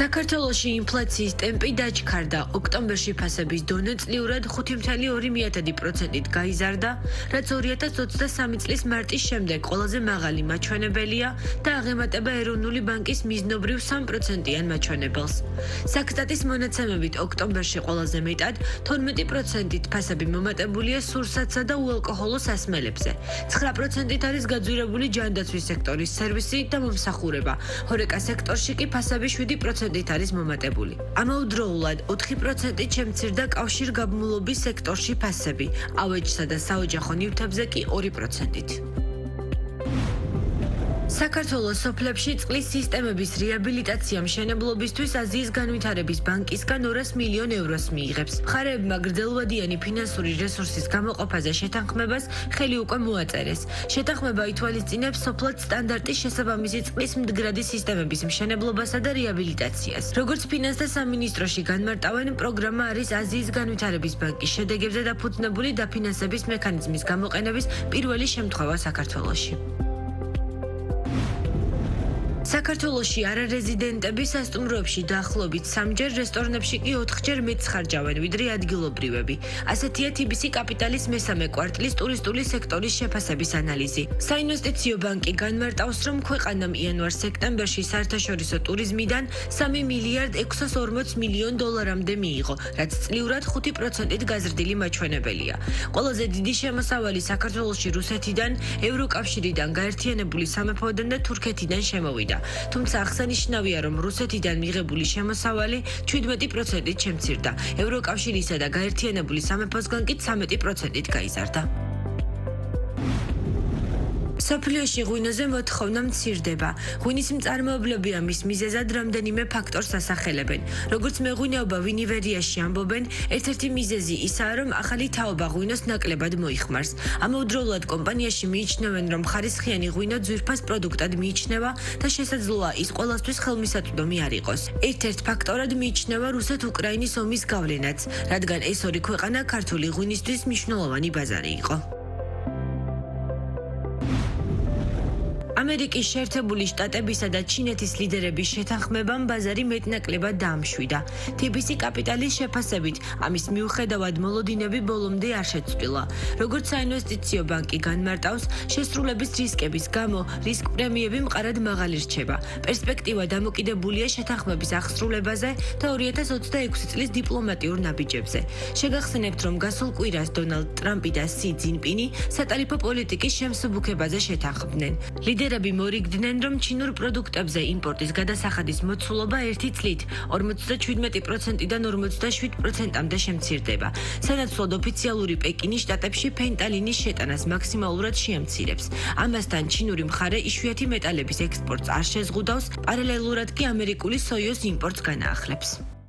საქართველოში ინფლაციის ტემპი დაჩქარდა. ოქტომბერში ფასების დონე წლიურად 5.2%-ით გაიზარდა, რაც 2023 წლის მარტის შემდეგ ყველაზე მაღალი მაჩვენებელია და აღემატება ეროვნული ბანკის მიზნობრივ 3%-იან მაჩვენებელს. საქსტატის მონაცემებით ოქტომბერში ყველაზე მეტად 12%-ით ფასები მომატებულია სურსათსა და უალკოჰოლო სასმელებზე. 9%-ით არის გაძვირებული ჯანდაცვის სექტორის სერვისი და მომსახურება. ჰორეკა სექტორში კი ფასები 7%-ით არის მომატებული. ამავდროულად 4%-ით შემცირდა კავშირგაბმულობის სექტორში ფასები, ავეჯსა და საოჯახო ნივთებზე კი 2%-ით. საქართველოს სოფლებში წყლის სისტემების რეაბილიტაცია მშენებლობისთვის აზიის განვითარების ბანკისგან 200 მილიონ ევროს მიიღებს. მხარეებმა გრძელვადიანი ფინანსური რესურსის გამოყოფაზე შეთანხმებას ხელი უკვე მოაწერეს. შეთანხმება ითვალისწინებს სოფლად სტანდარტის შესაბამისი წყლის მდგრადი სისტემების მშენებლობასა და რეაბილიტაციას. როგორც ფინანსთა სამინისტროში განმარტავენ, პროგრამა არის აზიის განვითარების ბანკის შედეგებზე დაფუძნებული დაფინანსების მექანიზმის გამოყენების პირველი შემთხვევა საქართველოში. საქართველოში არარეზიდენტები სასტუმროებში დაახლოებით 3-ჯერ, რესტორნებში კი 4-ჯერ მეტს ხარჯავენ, ვიდრე ადგილობრივები. ასეთია TBC კაპიტალის მესამე კვარტლის ტურისტული სექტორის შეფასების ანალიზი. საინვესტიციო ბანკი განმარტავს, რომ ქვეყანამ იანვარ-სექტემბერში საერთაშორისო ტურიზმიდან 3 მილიარდ 640 მილიონ დოლარამდე მიიღო, რაც წლიურად 5%-ით გაზრდილი მაჩვენებელია. ყველაზე დიდი შემოსავალი საქართველოში რუსეთიდან, ევროკავშირიდან, გაერთიანებული სამეფოოდან და თურქეთიდან შემოვიდა. თუმცა აღსანიშნავია, რომ რუსეთიდან მიღებული შემოსავალი 17%-ით შემცირდა. ევროკავშირისა და გაერთიანებული სამეფოსგან კი 13%-ით გაიზარდა. სოფლიოში ღვინოზე მოთხოვნა მცირდება. ღვინის მწარმოებლები ამის მიზეზად რამდენიმე ფაქტორს ასახელებენ. როგორც მეღვინეობა ვინივერიაში ამბობენ, ერთ-ერთი მიზეზი ისაა, რომ ახალი თაობა ღვინოს ნაკლებად მოიხმარს. ამავდროულად კომპანიაში მიიჩნევენ, რომ ხარისხიანი ღვინო ძვირფას პროდუქტად მიიჩნევა და შესაძლოა ის ყველასთვის ხელმისაწვდომი არ იყოს. ერთ-ერთ ფაქტორად მიიჩნევა რუსეთ-უკრაინის ომის გავლენაც, რადგან ეს ორი ქვეყანა ქართული ღვინისთვის მნიშვნელოვანი ბაზარი იყო. ამერიკის შეერთებული შტატებისა და ჩინეთის ლიდერების შეთანხმებამ ბაზარი მეტნაკლებად დაამშვიდა. TBC კაპიტალის შეფასებით, ამის მიუხედავად მოლოდინები ბოლომდე არ შეცვლილა. როგორც საინვესტიციო ბანკი განმარტავს, შესრულების რისკების გამო რისკ პრემიები მყარად მაღალი რჩება. პერსპექტივა დამოკიდებულია შეთანხმების აღსრულებაზე და 2026 წლის დიპლომატიურ ნაბიჯებზე. შეგახსენებთ, რომ გასულ კვირას დონალდ ტრამპი და სი ძინპინი სატარიფო პოლიტიკის შემსუბუქებაზე შეთანხმდნენ. ლიდერები მორიგდნენ, რომ ჩინურ პროდუქტებზე იმპორტის გადასახადის მოცულობა 1 წლით 57%-დან 47%-მდე შემცირდება. სანაცვლოდ ოფიციალური პეკინი შტატებში ფენტალინის შეტანას მაქსიმალურად შეამცირებს. ამასთან ჩინური მხარე იშვიათი მეტალების ექსპორტს არ შეზღუდავს, პარალელურად კი ამერიკული სოიოს იმპორტს განაახლებს.